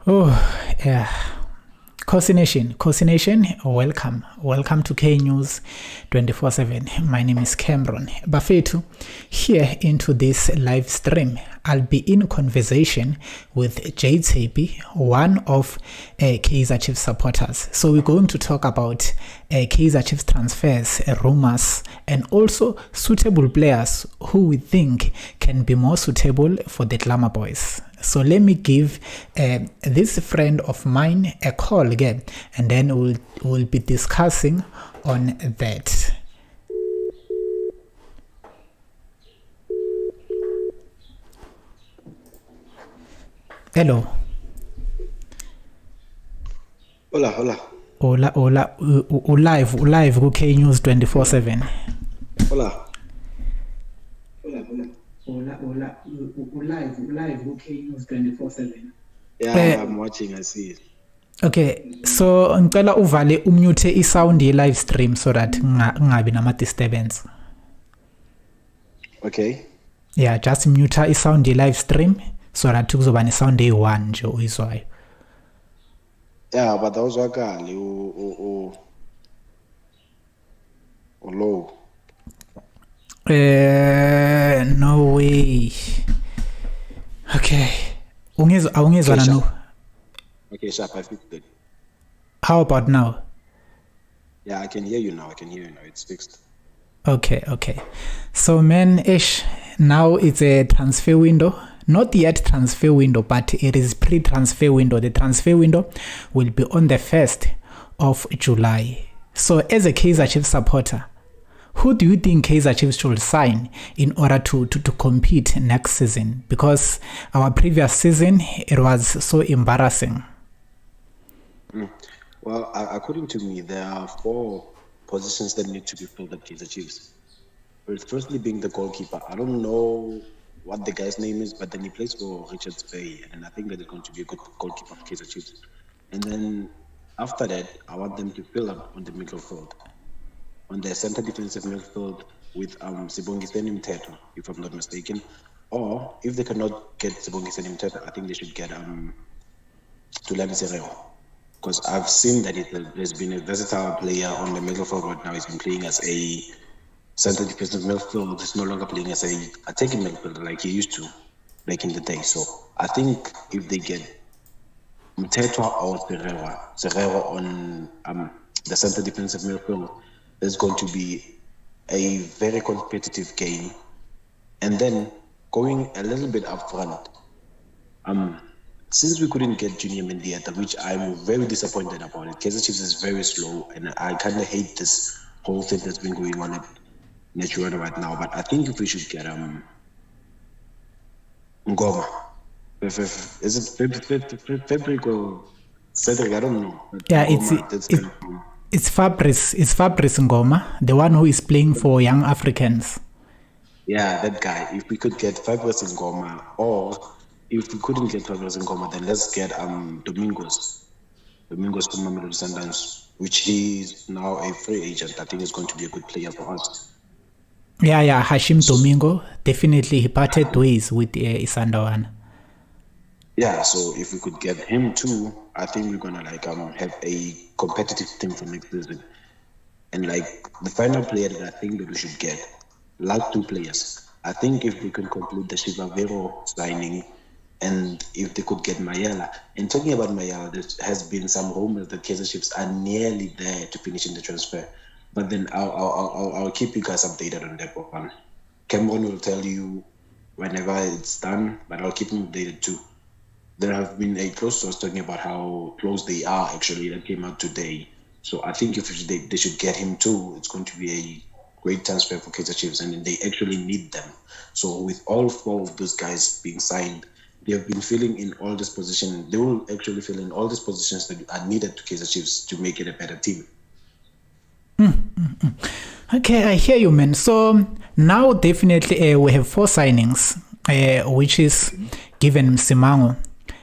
Oh, yeah. Kosi Nation, welcome to K News 24/7. My name is Cameron Bafetu. Here into this live stream, I'll be in conversation with Jade Tapi, one of Kaizer Chiefs supporters. So we're going to talk about Kaizer Chiefs transfers, rumors, and also suitable players who we think can be more suitable for the Glamour Boys. So let me give this friend of mine a call again, and then we'll be discussing on that. Hello. Hola. Live ku K News 24/7. Hola. Live ku K News 24/7. Yeah, I'm watching, I see it. Okay, so ngicela uvale umute isound ye live stream so that ngabi nama disturbance. Okay. Yeah, just mute isound ye live stream so that kuzoba ne sound eyi-1 nje uyizwayo. Yeah, but awuzwakali low. No way. Okay. Awungizwa na no? Okay, sharp, I fixed it. How about now? Yeah, I can hear you now. It's fixed. Okay. So man, now it's a transfer window. Not yet transfer window, but it is pre-transfer window. The transfer window will be on the 1st of July. So as a Kaizer Chiefs supporter, who do you think Kaizer Chiefs should sign in order to compete next season? Because our previous season, it was so embarrassing. Well, according to me, there are 4 positions that need to be filled at Kaizer Chiefs. Firstly being the goalkeeper. I don't know what the guy's name is, but then he plays for Richards Bay, and I think that is going to be a good goalkeeper for Kaizer Chiefs. And then after that, I want them to fill up on the midfield, on the center defensive midfield with Sibongiseni Mteto, if I'm not mistaken. Or if they cannot get Sibongiseni Mteto, I think they should get Tulani Sereo. Because I've seen that there's been a versatile player on the midfield right now. He's been playing as a center defensive midfield. He's no longer playing as a attacking midfielder like he used to back in the day. So I think if they get Mteto or Sereo on the center defensive midfield, there's going to be a very competitive game. And then going a little bit up front, since we couldn't get Junior Mendieta, which I'm very disappointed about it, Kaizer Chiefs is very slow, and I kind of hate this whole thing that's been going on at Naturana right now. But I think if we should get Ngoma, is it February or Cedric? I don't know. Yeah, it's Fabrice Ngoma, the one who is playing for Young Africans. Yeah, that guy. If we could get Fabrice Ngoma, or if we couldn't get Fabrice Ngoma, then let's get Domingos from Mamelodi Sundowns, which he's now a free agent. I think is going to be a good player for us. Yeah, Hashim Domingo. Definitely, he parted ways with Isandawana. Yeah, so if we could get him too, I think we're gonna have a competitive team for next season. And the final player that I think that we should get, 2 players. I think if we can complete the Shiva Vero signing, and if they could get Mayala. And talking about Mayala, there has been some rumors that Kaizer Chiefs are nearly there to finishing the transfer. But then I'll keep you guys updated on that one. Cameron will tell you whenever it's done, but I'll keep him updated too. There have been a close source talking about how close they are actually, that came out today. So I think if they should get him too, it's going to be a great transfer for Kaizer Chiefs, and they actually need them. So with all 4 of those guys being signed, they have been filling in all these positions. They will actually fill in all these positions that are needed to Kaizer Chiefs to make it a better team. Okay, I hear you, man. So now definitely we have 4 signings, which is given Msimango,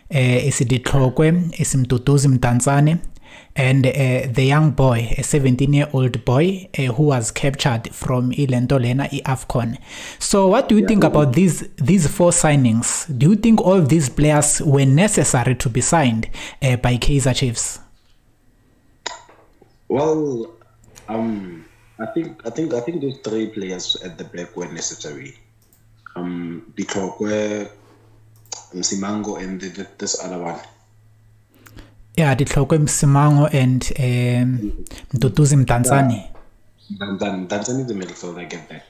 Isiditlokwe, Isimduduzi Mdantsane, and the young boy, a 17-year-old boy who was captured from Ilentolena AFCON. So what do you think about these 4 signings? Do you think all these players were necessary to be signed by Kaizer Chiefs? Well, I think those 3 players at the back were necessary. The clock were Msimango and this other one. Yeah, the Tlokwe Msimango and Mduduzi Mdantsane. Mdantsane is the midfielder, I get that.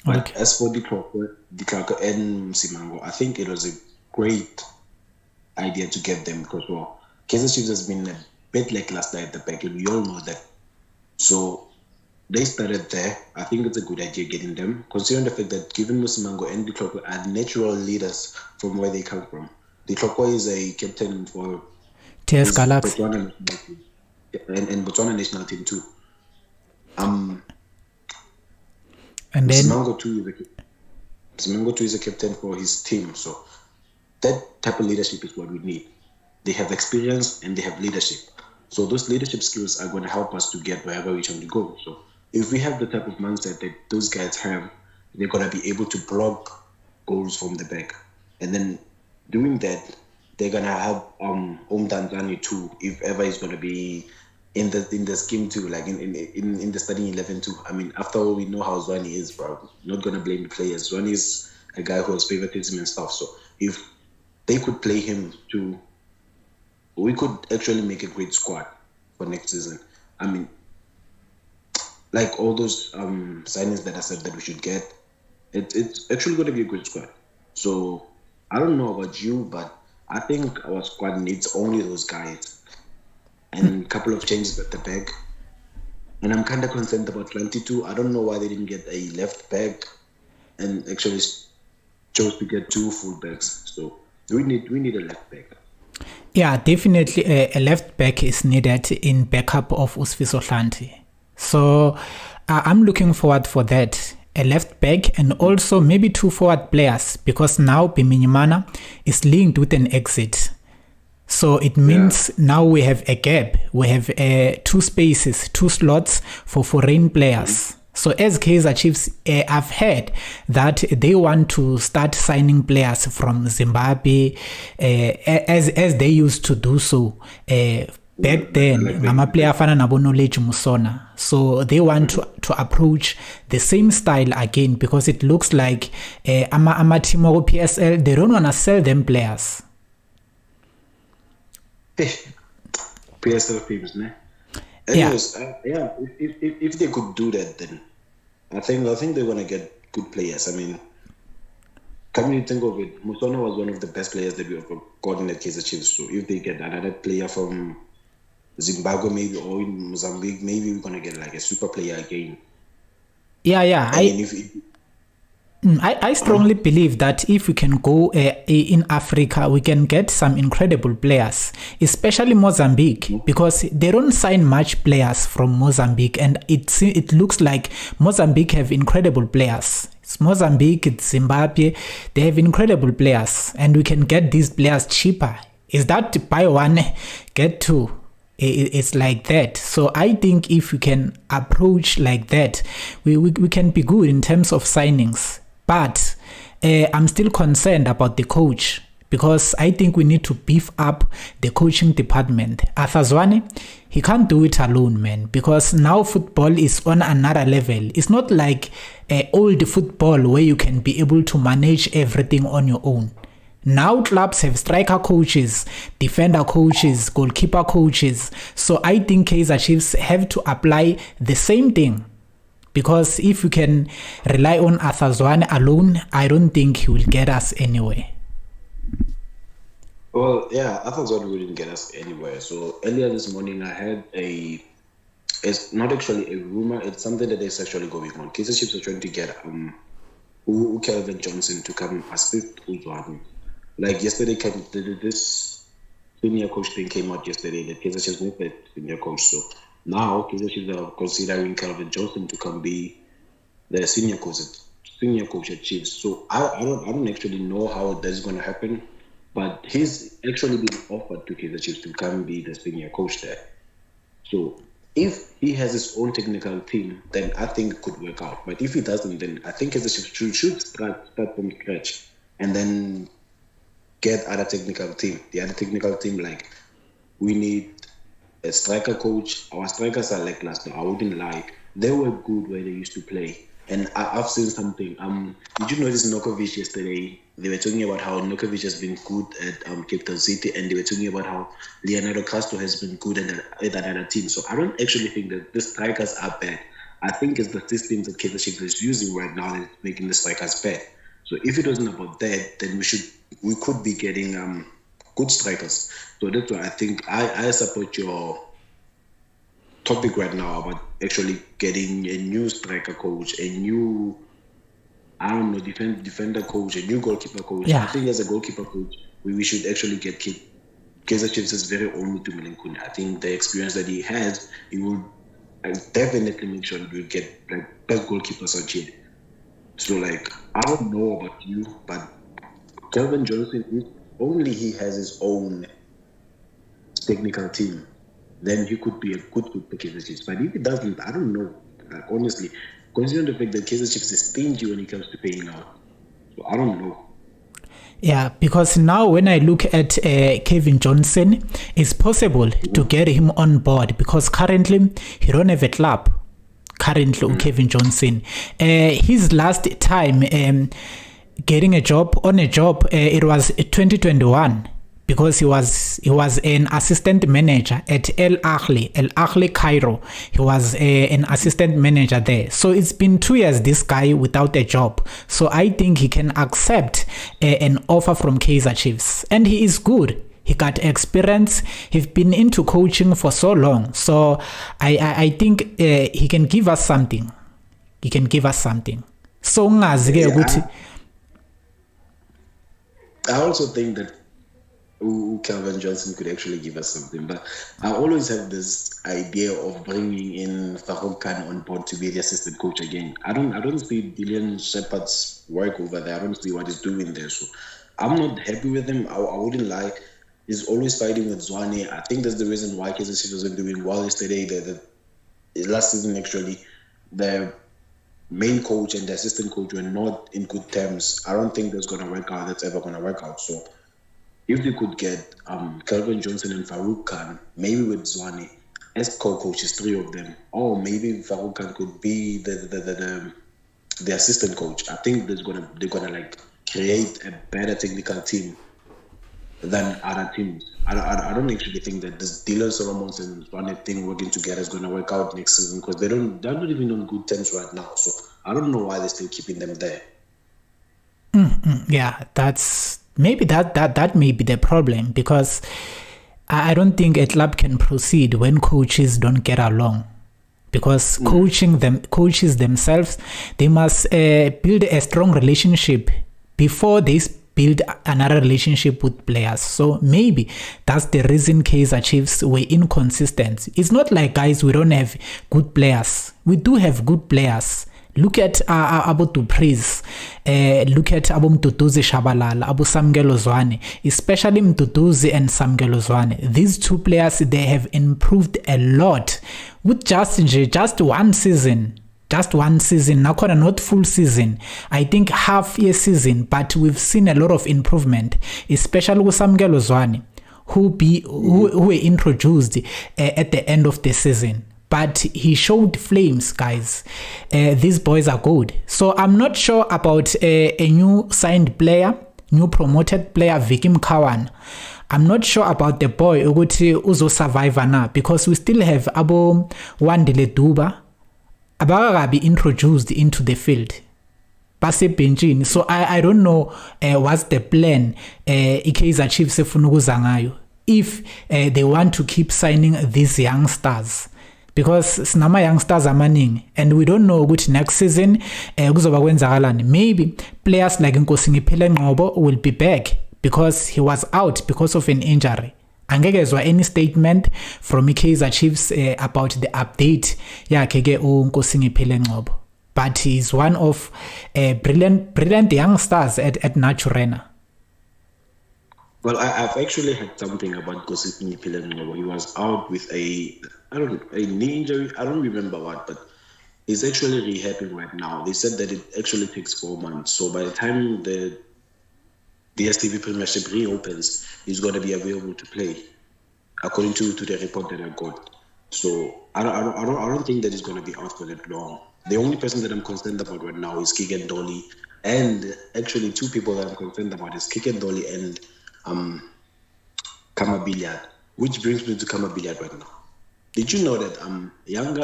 But okay. As for the clock and Msimango, I think it was a great idea to get them because, well, Kaizer Chiefs has been a bit lackluster at the back, and we all know that. So they started there. I think it's a good idea getting them, considering the fact that given Msimango and the clock are natural leaders from where they come from. The clock is a captain for TS Galaxy Botswana and Botswana national team too. And then Msimango too is a captain for his team. So that type of leadership is what we need. They have experience and they have leadership. So those leadership skills are going to help us to get wherever we trying to go. So if we have the type of mindset that those guys have, they're going to be able to block goals from the back. And then doing that, they're going to help Mdantsane too, if ever he's going to be in the scheme too, like in the starting 11 too. I mean, after all, we know how Zwani is, bro. Not going to blame the players. Zwani is a guy who has favoritism and stuff. So if they could play him too, we could actually make a great squad for next season. I mean, like all those signings that I said that we should get, it's actually going to be a great squad. So I don't know about you, but I think our squad needs only those guys and a couple of changes at the back. And I'm kind of concerned about 22. I don't know why they didn't get a left back and actually chose to get 2 fullbacks. So we need a left back. Yeah, definitely a left back is needed in backup of Usfiso Hlanti. So I'm looking forward for that. A left back and also maybe 2 forward players, because now Biminyimana is linked with an exit. So it means now we have a gap. We have 2 spaces, 2 slots for foreign players. So as Kaizer Chiefs, I've heard that they want to start signing players from Zimbabwe as they used to do so back then. Player fana nabo Knowledge Musona. So they want to approach the same style again, because it looks like ama team of PSL, they don't want to sell them players. PSL teams, ne? Anyways, if they could do that, then I think they're gonna get good players. I mean, come you think of it, Musona was one of the best players that we have gotten at Kaizer Chiefs. So if they get another player from Zimbabwe, maybe, or in Mozambique, maybe we're gonna get like a super player again. I strongly believe that if we can go in Africa, we can get some incredible players, especially Mozambique, because they don't sign much players from Mozambique, and it looks like Mozambique have incredible players. It's Mozambique, it's Zimbabwe, they have incredible players, and we can get these players cheaper. Is that buy 1, get 2? It's like that. So I think if we can approach like that, we can be good in terms of signings. But I'm still concerned about the coach, because I think we need to beef up the coaching department. Arthur Zwane, he can't do it alone, man, because now football is on another level. It's not like old football where you can be able to manage everything on your own. Now clubs have striker coaches, defender coaches, goalkeeper coaches. So I think Kaizer Chiefs have to apply the same thing. Because if you can rely on Arthur Zwane alone, I don't think he will get us anywhere. Well, yeah, Arthur Zwane wouldn't get us anywhere. So earlier this morning, I had it's not actually a rumor, it's something that is actually going on. Kaizer Chiefs are trying to get Kelvin Johnson to come assist Zwane. Like yesterday, this senior coach thing came out yesterday that Kaizer Chiefs need that senior coach. So now Kaizer Chiefs are considering Kelvin Johnson to come be the senior coach at Chiefs. So I don't actually know how that's going to happen, but he's actually been offered to Kaizer Chiefs to come be the senior coach there. So if he has his own technical team, then I think it could work out. But if he doesn't, then I think as a should start from scratch and then get other technical team. The other technical team, like, we need a striker coach. Our strikers are lackluster. I wouldn't lie. They were good where they used to play. And I've seen something. Did you notice Nokovic yesterday? They were talking about how Nokovic has been good at Cape Town City, and they were talking about how Leonardo Castro has been good at another team. So I don't actually think that the strikers are bad. I think it's the systems that Kaizer Chiefs is using right now that's making the strikers bad. So if it wasn't about that, then we could be getting good strikers. So that's why I think I support your topic right now about actually getting a new striker coach, a new, I don't know, defender coach, a new goalkeeper coach. Yeah. I think as a goalkeeper coach, we should actually get Kaizer Chiefs is very own to Melenkuni. I think the experience that he has, he will definitely make sure that we get like best goalkeepers out here. So like, I don't know about you, but Kelvin Johnson, if only he has his own technical team, then he could be a good fit for Kaizer Chiefs. But if he doesn't, I don't know. Like, honestly, considering the fact that Kaizer Chiefs is stingy when it comes to paying out, so I don't know. Yeah, because now when I look at Kevin Johnson, it's possible to get him on board because currently he don't have a club. Currently, Kevin Johnson, his last time getting a job, it was 2021. Because he was an assistant manager at Al Ahly Cairo. He was an assistant manager there. So it's been 2 years this guy without a job. So I think he can accept an offer from Kaizer Chiefs. And he is good. He got experience. He's been into coaching for so long. So I think he can give us something. So I also think that Kelvin Johnson could actually give us something, but I always have this idea of bringing in Farouk Khan on board to be the assistant coach again. I don't see Dylan Shepard's work over there. I don't see what he's doing there. So I'm not happy with him. I wouldn't lie. He's always fighting with Zwane. I think that's the reason why Kaizer Chiefs wasn't doing well yesterday. The last season, actually, the main coach and the assistant coach were not in good terms. I don't think that's going to work out. That's ever going to work out. So if we could get Kelvin Johnson and Farouk Khan, maybe with Zwane as co-coaches, 3 of them, or maybe Farouk Khan could be the assistant coach. I think they're gonna like create a better technical team than other teams. I don't actually think that this Dylan Solomons and Zwane thing working together is gonna work out next season because they're not even on good terms right now. So I don't know why they're still keeping them there. Yeah, that's. Maybe that may be the problem because I don't think a club can proceed when coaches don't get along. Because coaches themselves, they must build a strong relationship before they build another relationship with players. So maybe that's the reason Kaizer Chiefs were inconsistent. It's not like, guys, we don't have good players. We do have good players. Look at Abu Dupreez, look at Abu Mduduzi Shabalala, Abu Samgelo Zwane, especially Mduduzi and Samgelo Zwane. These 2 players, they have improved a lot with just one season. Nakona not full season. I think half year season, but we've seen a lot of improvement, especially with Samgelo Zwane, who were introduced at the end of the season. But he showed flames, guys. These boys are good. So I'm not sure about a new signed player, new promoted player, Vikim Kawan. I'm not sure about the boy Uguti Uzo Survivor now because we still have Abo Wandile Duba. Abaga be introduced into the field. Base Benjin. So I don't know what's the plan. Kaizer Chiefs Funuguzangayo. If they want to keep signing these youngsters. Because sinama youngsters are manning and we don't know which next season maybe players like Nkosingipile Ngobo will be back because he was out because of an injury. Angeke any statement from Kaizer Chiefs about the update Kege Nkosingipile Ngobo, but he's one of brilliant youngsters at Naturena. Well, I've actually had something about Gosipini Pilanova. He was out with a knee injury. I don't remember what, but he's actually rehabbing right now. They said that it actually takes 4 months. So by the time the DSTV Premiership reopens, he's going to be available to play, according to the report that I got. So I don't think that he's going to be out for that long. The only person that I'm concerned about right now is Kigen Dolly, and actually two people that I'm concerned about is Kigen Dolly and Kama Billiard, which brings me to Kama Billiard right now. Did you know that young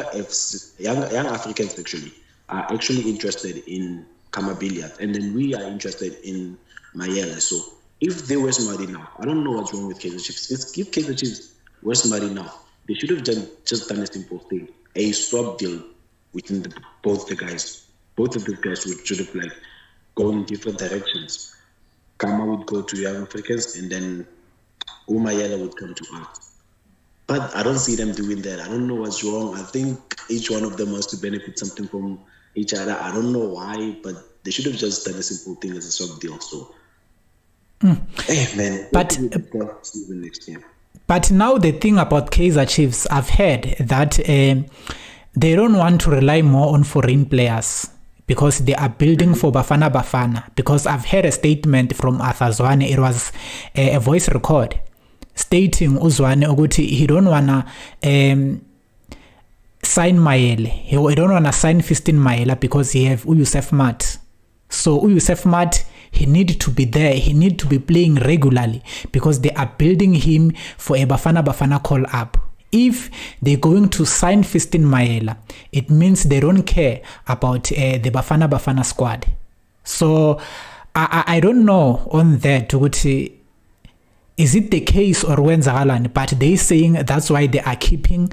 Africans actually are actually interested in Kama Billiard, and then we are interested in Mayele. So if they were smart enough, I don't know what's wrong with Kaizer Chiefs. If Kaizer Chiefs were smart enough, they should have just done a simple thing, a swap deal within both the guys. Both of these guys should have like gone in different directions. Kama would go to young Africans, and then Umayela would come to us. But I don't see them doing that. I don't know what's wrong. I think each one of them wants to benefit something from each other. I don't know why, but they should have just done a simple thing as a swap deal. So, hey man, But next year. But now the thing about Kaizer Chiefs, I've heard that they don't want to rely more on foreign players because they are building for Bafana Bafana. Because I've heard a statement from Arthur Zwane, it was a voice record, stating Uzwane ukuthi he don't wanna sign Mayele. He don't wanna sign Fistin Mayela because he have Uyusef Mat. So Uyusef Mat, he need to be there. He need to be playing regularly because they are building him for a Bafana call up. If they're going to sign Fistin Mayela, it means they don't care about the Bafana squad. So I don't know on that. Is it the case or when Zagalan? But they saying that's why they are keeping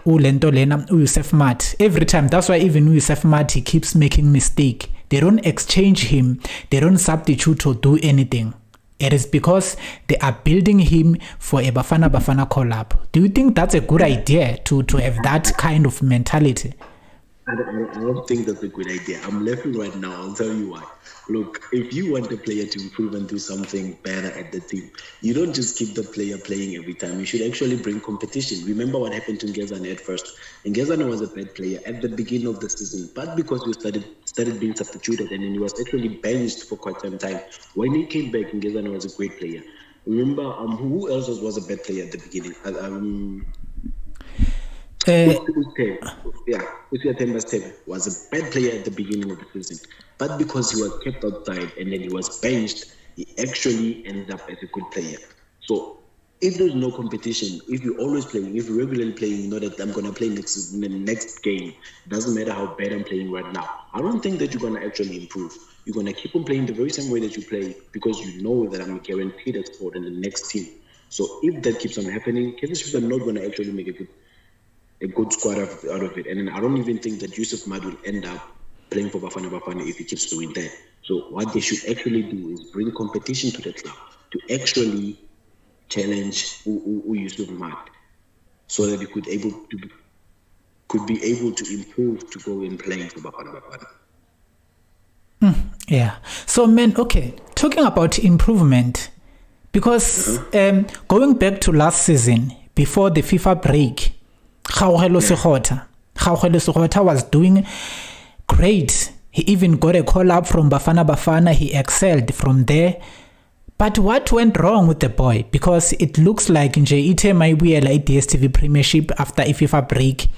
Uyusef Mat every time. That's why even Uyusef Mat, he keeps making mistake. They don't exchange him. They don't substitute or do anything. It is because they are building him for a Bafana call-up. Do you think that's a good idea to have that kind of mentality? I don't think that's a good idea. I'm laughing right now. I'll tell you why. Look, if you want the player to improve and do something better at the team, you don't just keep the player playing every time. You should actually bring competition. Remember what happened to Ngezane at first. Ngezane was a bad player at the beginning of the season, but because we started being substituted, and then he was actually benched for quite some time. When he came back, Ngezane was a great player. Remember, who else was a bad player at the beginning? Usia was a bad player at the beginning of the season, but because he was kept outside and then he was benched, he actually ended up as a good player. So if there's no competition, if you're always playing, if you're regularly playing, you know that I'm going to play in the next game. It doesn't matter how bad I'm playing right now. I don't think that you're going to actually improve. You're going to keep on playing the very same way that you play because you know that I'm guaranteed a spot in the next team. So if that keeps on happening, Kaizer Chiefs are not going to actually make a good squad out of it. And then I don't even think that Yusuf Mad will end up playing for Bafana if he keeps doing that. So what they should actually do is bring competition to the club to actually challenge Yusuf Mad so that he could be able to improve to go and play for Bafana. Yeah. So man, okay, talking about improvement, because going back to last season, before the FIFA break, Kgaugelo Sekgotha was doing great. He even got a call up from Bafana. He excelled from there. But what went wrong with the boy? Because it looks like nje ithe mayibuyela iDStv Premiership after a FIFA break,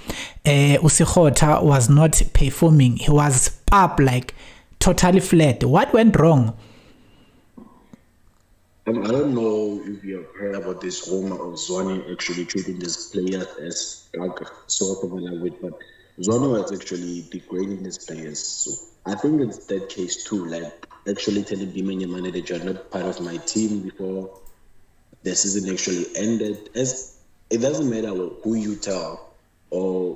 uSekgotha was not performing. He was up like totally flat. What went wrong? I don't know if you have heard about this rumor of Zwane actually treating these players as like sort of like, but Zwane was actually degrading these players. So I think it's that case too, like actually telling Bimanyamane that you're not part of my team before the season actually ended. As it doesn't matter who you tell or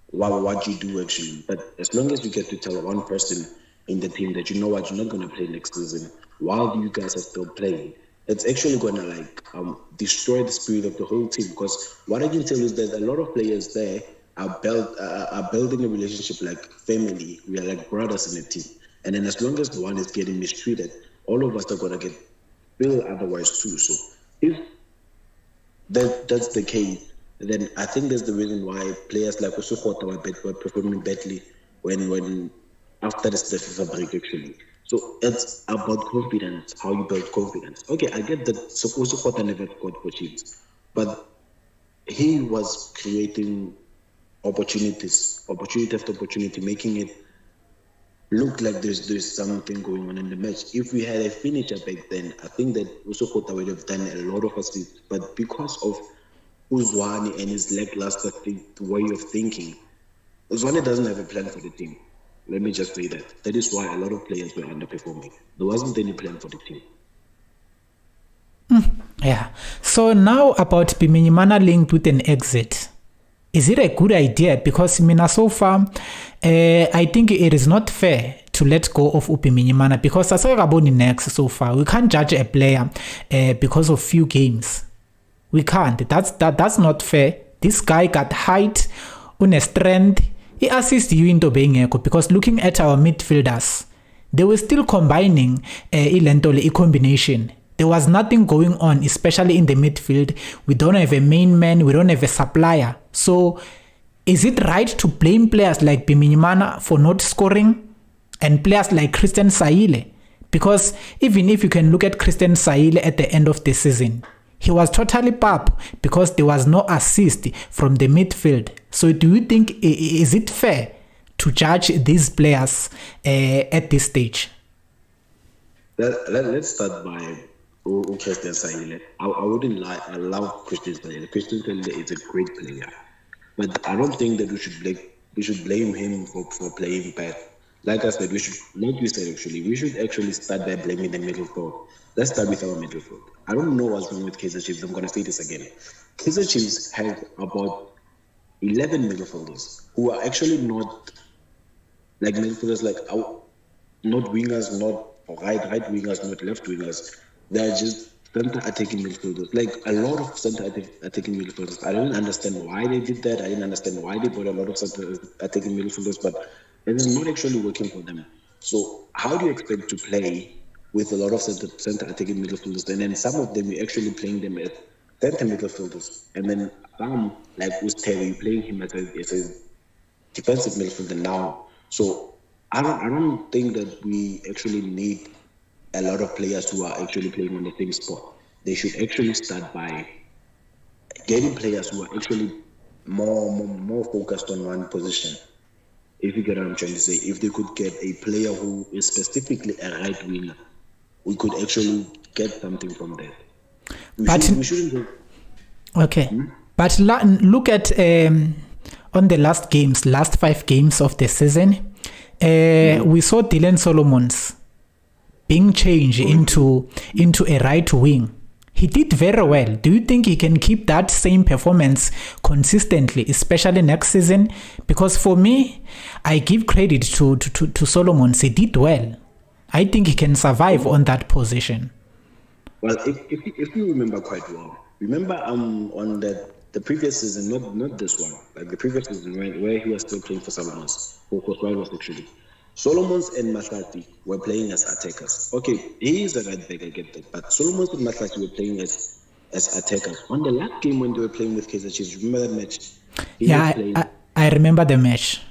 what you do actually, but as long as you get to tell one person in the team that you know what, you're not going to play next season while you guys are still playing, it's actually going to like destroy the spirit of the whole team. Because what I can tell you is that a lot of players there are building a relationship like family. We are like brothers in the team, and then as long as one is getting mistreated, all of us are going to get feel otherwise too. So if that's the case, then I think that's the reason why players like Usukota were performing badly when after the FIFA break actually. So it's about confidence, how you build confidence. Okay, I get that Usukota never scored for Chiefs, but he was creating opportunity after opportunity, making it look like there's something going on in the match. If we had a finisher back then, I think that Usukota would have done a lot of assists. But because of Uzwani and his lackluster way of thinking, Uzwani doesn't have a plan for the team. Let me just say that. That is why a lot of players were underperforming. There wasn't any plan for the team. Yeah. So now about Bimenyimana linked with an exit. Is it a good idea? Because Mina, so far, I think it is not fair to let go of Bimenyimana because as I next so far, we can't judge a player because of few games. We can't. That's not fair. This guy got height, on a strength. He assists you into being echo because looking at our midfielders, they were still combining a combination. There was nothing going on, especially in the midfield. We don't have a main man. We don't have a supplier. So is it right to blame players like Bimenyimana for not scoring and players like Christian Saile? Because even if you can look at Christian Saile at the end of the season, he was totally pop because there was no assist from the midfield. So do you think, is it fair to judge these players at this stage? Let's start by Christian Saile. I wouldn't lie. I love Christian Saile. Christian Saile is a great player, but I don't think that we should blame him for playing bad. Like I said, we should actually start by blaming the midfield. Let's start with our midfield. I don't know what's wrong with Kaizer Chiefs. I'm going to say this again. Kaizer Chiefs have about 11 midfielders who are actually not like midfielders, not wingers, not right wingers, not left wingers. They're just center attacking midfielders. Like a lot of center attacking midfielders. I don't understand why they did that. I didn't understand why they brought a lot of center attacking midfielders, but it is not actually working for them. So how do you expect to play with a lot of center attacking midfielders, and then some of them you're actually playing them as center midfielders, and then some like Terry, you're playing him as a defensive midfielder now. So I don't think that we actually need a lot of players who are actually playing on the same spot. They should actually start by getting players who are actually more focused on one position. If you get what I'm trying to say, if they could get a player who is specifically a right winger, we could actually get something from that. We shouldn't go. Okay. But look at on the last 5 games of the season, we saw Dylan Solomons being changed into a right wing. He did very well. Do you think he can keep that same performance consistently, especially next season? Because for me, I give credit to Solomons. He did well. I think he can survive on that position. Well, if you remember quite well, on the previous season, not this one, like the previous season where he was still playing for Solomons, for rivals actually. Solomons and Mahlati were playing as attackers. Okay, he is a right back, I get that, but Solomons and Mahlati were playing as attackers. On the last game when they were playing with Kaizer Chiefs, remember that match? I remember the match.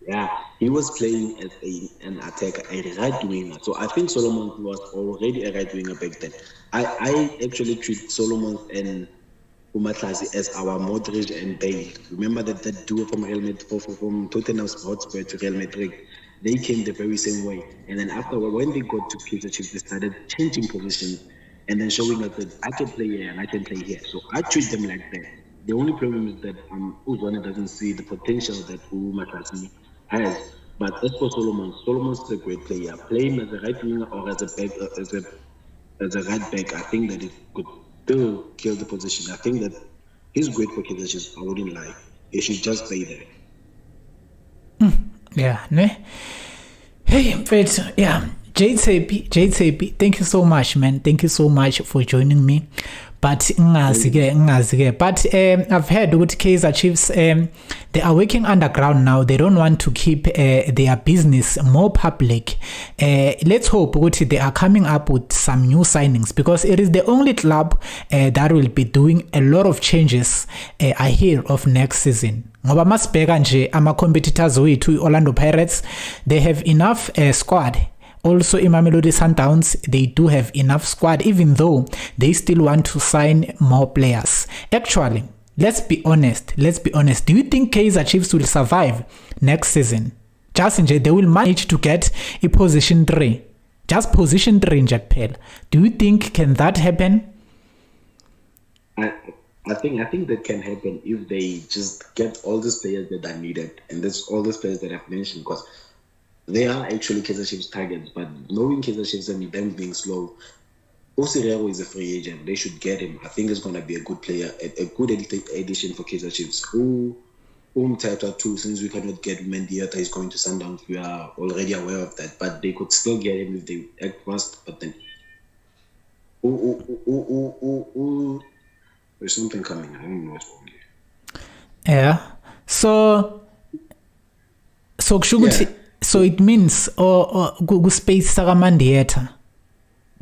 Yeah, he was playing as an attacker, a right winger. So I think Solomon was already a right winger back then. I actually treat Solomon and Umatlasi as our Modric and Bale. Remember that duo from Real Madrid, from Tottenham Hotspur to Real Madrid? They came the very same way. And then afterward, when they got to Kaizer Chiefs, they started changing positions and then showing us that I can play here and I can play here. So I treat them like that. The only problem is that Uzwane doesn't see the potential that Umatlasi has. But as for Solomon's a great player. Play him as a right winger or as a back, as a right back, I think that it could still kill the position. I think that he's great for Kaizer Chiefs. I wouldn't lie. He should just stay there. Yeah, ne? Hey, but yeah, JTP, thank you so much, man. Thank you so much for joining me. But I've heard with Kaizer Chiefs, they are working underground now. They don't want to keep their business more public. Let's hope they are coming up with some new signings, because it is the only club that will be doing a lot of changes ahead of next season. Ngoba masibheka nje ama competitors wethu Orlando Pirates, they have enough squad. Also, Mamelodi Sundowns, they do have enough squad, even though they still want to sign more players. Actually, let's be honest. Do you think Kaizer Chiefs will survive next season? Just they will manage to get a position 3. Just position 3 in Japan. Do you think can that happen? I think that can happen if they just get all these players that are needed, and that's all these players that I've mentioned, because they are actually Kaizer Chiefs targets, but knowing Kaizer Chiefs and them being slow, Osirero is a free agent. They should get him. I think it's going to be a good player, a good addition for Kaizer Chiefs. Tata too, since we cannot get Mendieta, he's going to Sundowns. We are already aware of that, but they could still get him if they act fast. But then, there's something coming. I don't know what's wrong here. Yeah. So yeah. So it means space Saka Mendieta.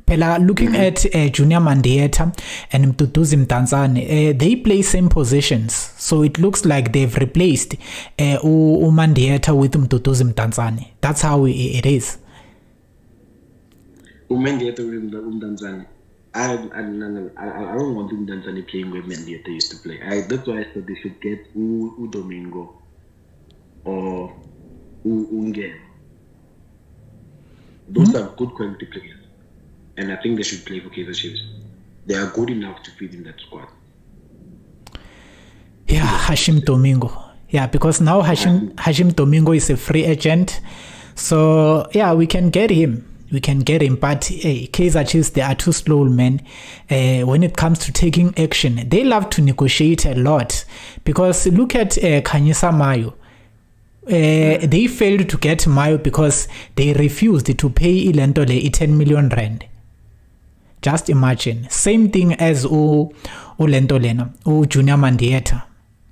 Pela looking at Junior Mendieta and Mduduzi Mdantsane, they play same positions. So it looks like they've replaced Mendieta with Mduduzi Mdantsane. That's how it is. Mendieta with Mdantsane. I don't want Mdantsane playing where Mendieta used to play. That's why I said they should get Domingo or Unge. Those are good quality players, and I think they should play for Kaizer Chiefs. They are good enough to fit in that squad. Yeah, Hashim Domingo. Yeah, because now Hashim Domingo is a free agent, so yeah, we can get him. But Kaizer Chiefs, they are too slow, man. When it comes to taking action, they love to negotiate a lot. Because look at Kanyisa Mayo. They failed to get Mayo because they refused to pay Ilentole 10 million rand. Just imagine. Same thing as Lentolena, Junior Mendieta.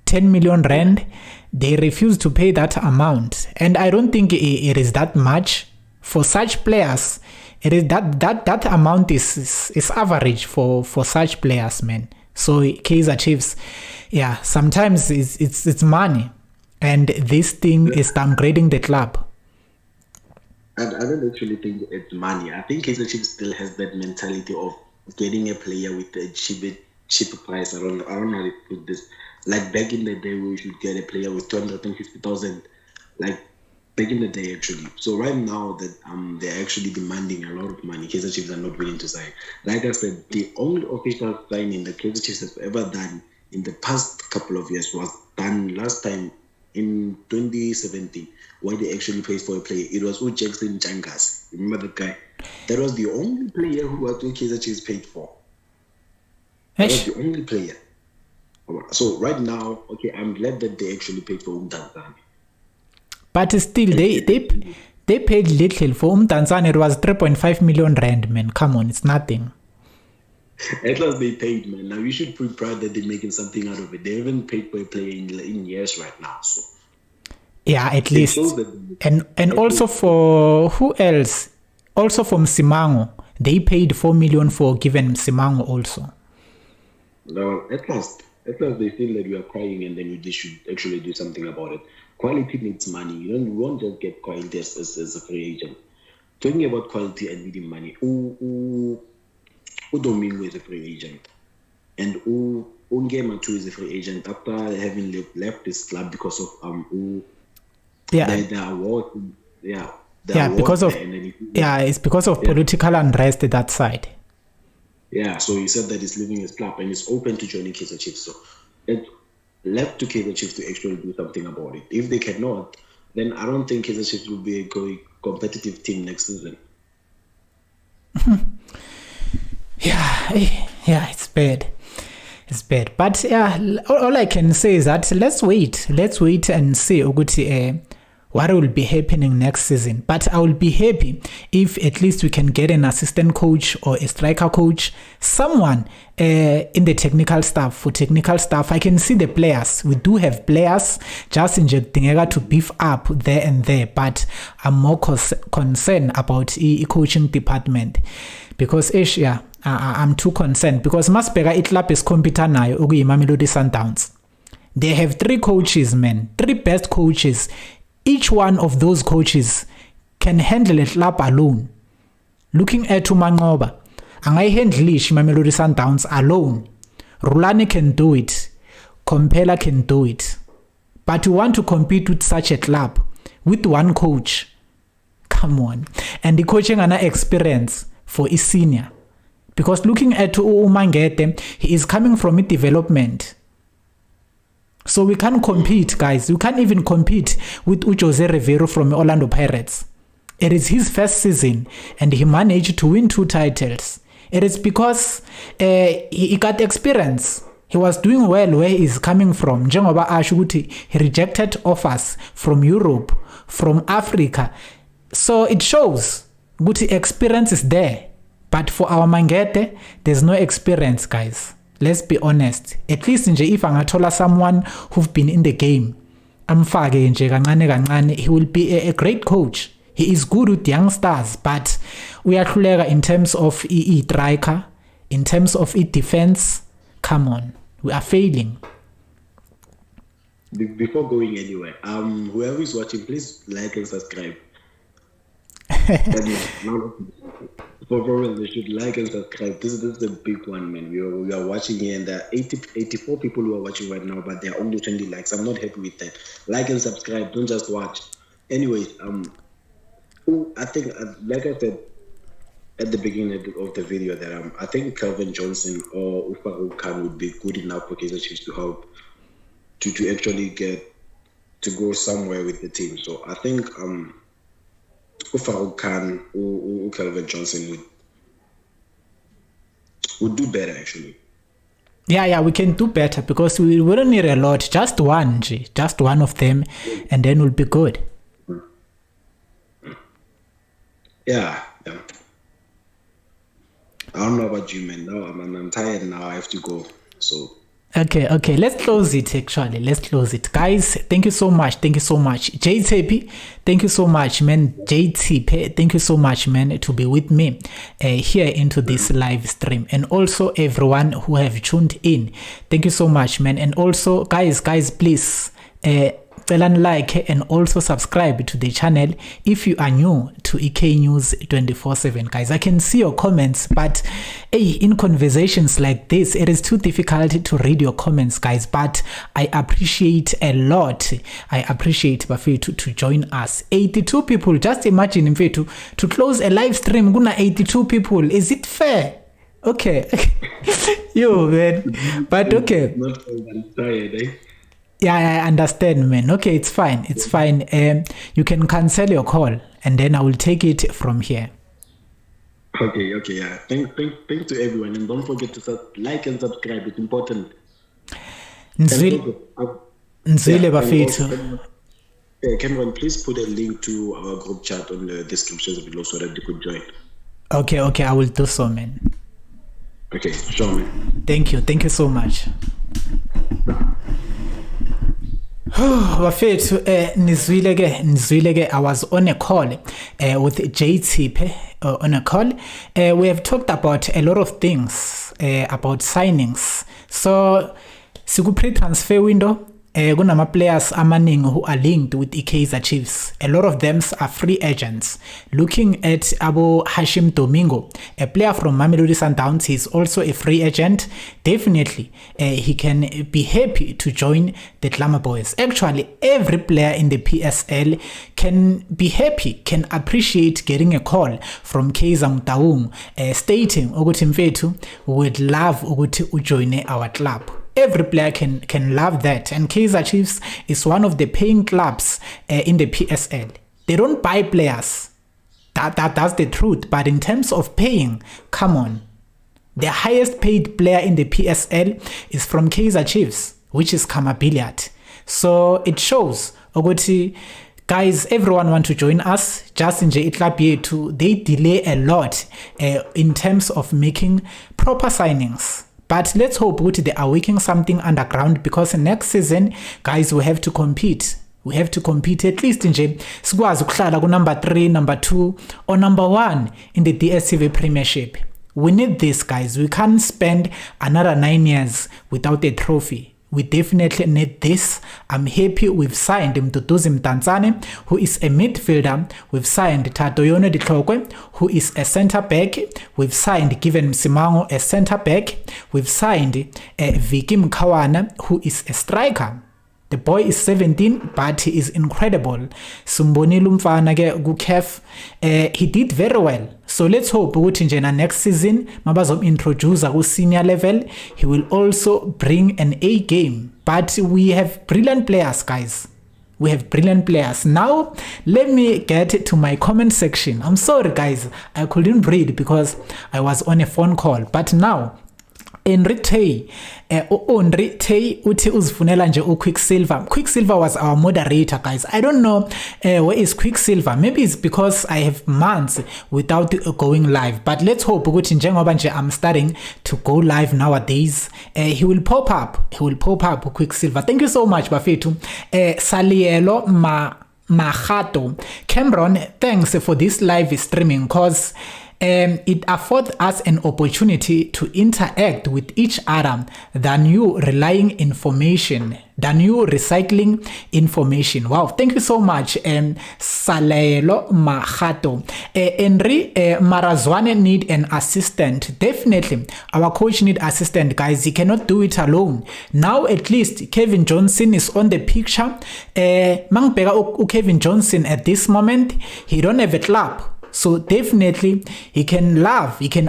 10 million rand, they refused to pay that amount. And I don't think it is that much for such players. It is that amount is average for such players, man. So Kaizer Chiefs, yeah, sometimes it's money. And this thing is downgrading the club. I don't actually think it's money. I think Kaizer Chiefs still has that mentality of getting a player with a cheaper price. I don't know how to put this. Like back in the day, we should get a player with 250,000. Like back in the day, actually. So right now that they're actually demanding a lot of money, Kaizer Chiefs are not willing to sign. Like I said, the only official signing that Kaizer Chiefs have ever done in the past couple of years was done last time in 2017, where they actually paid for a player. It was Jackson Changas. Remember that guy? That was the only player who Kaizer Chiefs paid for. That was the only player. So right now, okay, I'm glad that they actually paid for Mdantsane. But still, they paid little for Mdantsane. It was 3.5 million rand, man. Come on, it's nothing. At last they paid, man. Now you should be proud that they're making something out of it. They haven't paid for a player in years right now. So yeah, at least. And also for who else? Also for Msimango. They paid 4 million for giving Msimango also. No, at last they feel that we are crying and then they should actually do something about it. Quality needs money. You won't just get quality as a free agent. Talking about quality and needing money. Domingo is a free agent, and Ungema too is a free agent after having left this club because of the award. It's because of political unrest at that side. Yeah, so he said that he's leaving his club and he's open to joining Kaizer Chiefs. So it's left to Kaizer Chiefs to actually do something about it. If they cannot, then I don't think Kaizer Chiefs will be a competitive team next season. Yeah, it's bad. But yeah, all I can say is that let's wait and see what will be happening next season. But I will be happy if at least we can get an assistant coach or a striker coach, someone in the technical staff. For technical staff, I can see the players. We do have players, just in to beef up there and there, but I'm more concerned about the coaching department because Asia, I'm too concerned because Masbega itlap is competent now. Mamelodi Sundowns. They have 3 coaches, man, 3 best coaches. Each one of those coaches can handle a club alone. Looking at Umangoba, Angai handle Mamelodi Sundowns alone. Rulani can do it. Compella can do it. But you want to compete with such a club with one coach. Come on. And the coaching and experience for a senior. Because looking at Umangete, he is coming from a development. So we can't compete, guys. You can't even compete with Jose Rivero from Orlando Pirates. It is his first season and he managed to win 2 titles. It is because he got experience. He was doing well where he's coming from. Njengoba ashuguti, he rejected offers from Europe, from Africa. So it shows good experience is there. But for our Mangete, there's no experience, guys. Let's be honest. At least if angathola someone who've been in the game, amfake nje kancane kancane, he will be a great coach. He is good with young stars, but we are in terms of striker, in terms of defense. Come on, we are failing. Before going anywhere, whoever is watching, please like and subscribe. For real, they should like and subscribe. This is a big one, man. We are watching here, and there are 84 people who are watching right now, but there are only 20 likes. I'm not happy with that. Like and subscribe. Don't just watch. Anyways, I think, like I said at the beginning of the video, that I think Calvin Johnson or Farouk Khan would be good enough for Kaizer Chiefs to help to actually get to go somewhere with the team. So I think Farouk Khan or Calvin Johnson would do better, actually. Yeah, we can do better because we wouldn't need a lot. Just one of them, and then we'll be good. Yeah. I don't know about you, man. Now I'm tired now. I have to go. So. Okay. Let's close it, actually. Let's close it. Guys, thank you so much. JTP, thank you so much, man. JTP, thank you so much, man, to be with me here into this live stream. And also everyone who have tuned in. Thank you so much, man. And also, guys, please, like and also subscribe to the channel if you are new to EK News 24/7. Guys, I can see your comments, but in conversations like this, it is too difficult to read your comments, guys. But I appreciate a lot. I appreciate Bafetu to join us. 82 people. Just imagine Mfetu to close a live stream. Guna 82 people. Is it fair? Okay. Yo, man. But okay. Not tired, eh? Yeah, I understand, man. Okay, it's fine. You can cancel your call, and then I will take it from here. Okay, yeah. Thank to everyone, and don't forget to like and subscribe. It's important. Nzwile Bafetu. Cameron, please put a link to our group chat on the descriptions below so that they could join. Okay, I will do so, man. Okay, sure, man. Thank you so much. Bafethu, Nizwile, I was on a call with JTP on a call. We have talked about a lot of things about signings. So, siku pre-transfer window, kunama players amaning who are linked with the Kaizer Chiefs. A lot of them are free agents. Looking at Abu Hashim Domingo, a player from Mamelodi Sundowns, he's also a free agent. Definitely, he can be happy to join the Glamour Boys. Actually, every player in the PSL can be happy, can appreciate getting a call from Kaizer Motaung stating ukuthi mfethu would love ukuthi join our club. Every player can love that, and Kaizer Chiefs is one of the paying clubs in the PSL. They don't buy players. That's the truth. But in terms of paying, come on, the highest paid player in the PSL is from Kaizer Chiefs, which is Kamabiliat. So it shows ukuthi guys, everyone want to join us. Just nje iClub yethu, they delay a lot in terms of making proper signings. But let's hope they are working something underground, because next season, guys, we have to compete. We have to compete at least nje sikwazi ukuhlala ku number 3, number 2 or number 1 in the DStv Premiership. We need this, guys. We can't spend another 9 years without a trophy. We definitely need this. I'm happy we've signed Mduduzi Mtanzane, who is a midfielder. We've signed Tatoyone Ditlokwe, who is a centre back. We've signed Given Msimango, a centre back. We've signed Vicky Mkawana, who is a striker. The boy is 17, but he is incredible. Sumbonile umfana ke ku-CAF, he did very well. So let's hope ukuthi njena next season mabazom introduce ku senior level, he will also bring an A game. But we have brilliant players, guys. We have brilliant players. Now, let me get to my comment section. I'm sorry, guys. I couldn't read because I was on a phone call. But now, Enri Tay uthi uzifunela nje uQuicksilver. Quicksilver was our moderator, guys. I don't know where is Quicksilver. Maybe it's because I have months without going live. But let's hope ukuthi njengoba nje I'm starting to go live nowadays, he will pop up. He will pop up Quicksilver. Thank you so much, Bafethu. Salielo Mahato. Cameron, thanks for this live streaming, cause it affords us an opportunity to interact with each other than you recycling information. Wow, thank you so much, Salelo Mahato. Henry Marazwane need an assistant. Definitely, our coach need assistant, guys. He cannot do it alone. Now at least Kevin Johnson is on the picture. Mangpega Kevin Johnson at this moment, he don't have a club. So definitely he can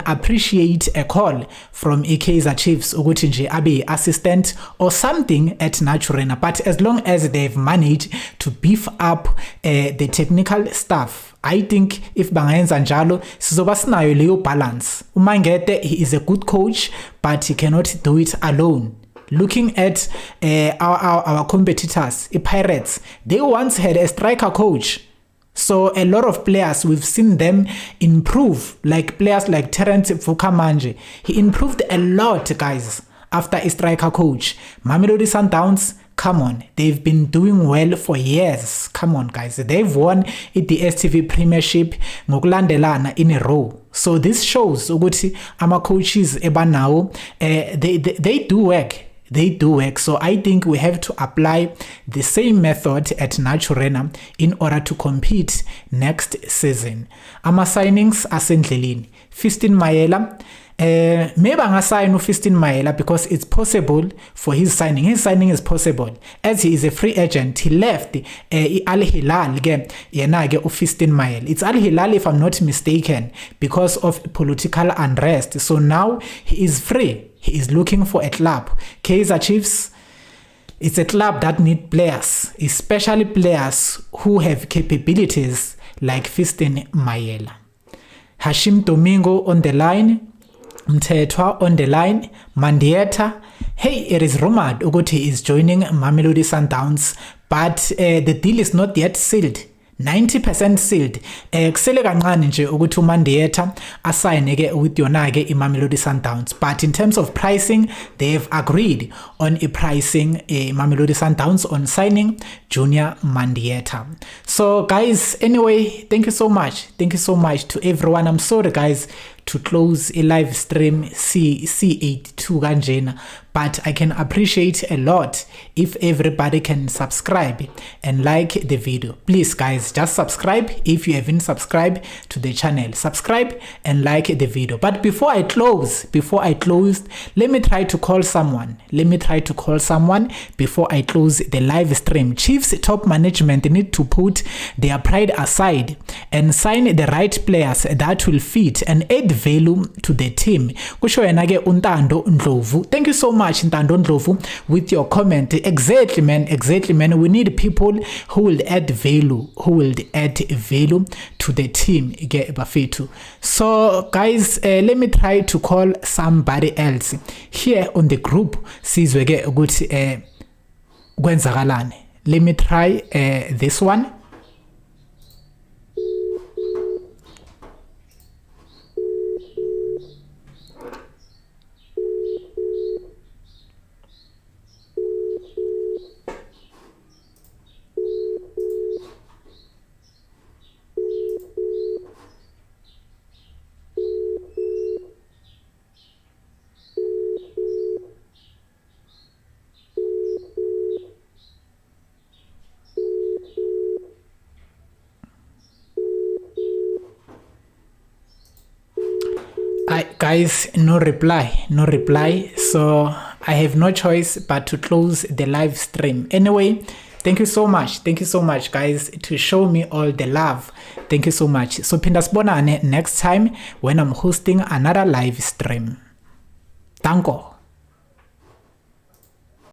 appreciate a call from Kaizer Chiefs ukuthi nje abe assistant or something at Naturena. But as long as they've managed to beef up the technical staff, I think if bangayenza njalo sizoba sinayo leyo balance. Umangete, he is a good coach, but he cannot do it alone. Looking at our competitors, the Pirates, they once had a striker coach. So a lot of players, we've seen them improve, like players like Terence Fukamanje. He improved a lot, guys, after a striker coach. Mamelodi Sundowns, come on, they've been doing well for years. Come on, guys, they've won the DStv Premiership ngokulandelana in a row. So this shows ukuthi ama coaches ebanawo, they do work. They do work. So I think we have to apply the same method at Naturena in order to compete next season. Ama signings asendleleni. Fiston Mayela. Maybe I'm sign Fiston Mayela because it's possible for his signing. His signing is possible. As he is a free agent, he left Al Hilal Fiston Mayela. It's Al Hilal, if I'm not mistaken, because of political unrest. So now he is free. He is looking for a club. Kaizer Chiefs, it's a club that needs players, especially players who have capabilities like Fiston Mayela. Hashim Domingo on the line. Mthethwa on the line. Mandieta. Hey, it is rumored ukuthi is joining Mamelodi Sundowns, but the deal is not yet sealed. 90% sealed. Kusele kancane nje ukuthi uMandieta assign ke with yona ke iMamelodi Sundowns, but in terms of pricing, they have agreed on a pricing Mamelodi Sundowns on signing Junior Mandieta. So guys, anyway, thank you so much to everyone. I'm sorry, guys, to close a live stream C82 kanjena, but I can appreciate a lot if everybody can subscribe and like the video. Please, guys, just subscribe if you haven't subscribed to the channel. Subscribe and like the video. But before I close, let me try to call someone before I close the live stream. Chiefs top management need to put their pride aside and sign the right players that will fit and add value to the team. Kusho yena ke uNtando Ndlovu. Thank you so much, Ntando Ndlovu, with your comment. Exactly, man. We need people who will add value, to the team. So guys, let me try to call somebody else here on the group. Sizwe ke ukuthi kwenzakalani. Let me try this one. Guys, no reply. So I have no choice but to close the live stream. Anyway, thank you so much guys to show me all the love. Thank you so much. So phinda sibonane next time when I'm hosting another live stream. Danko.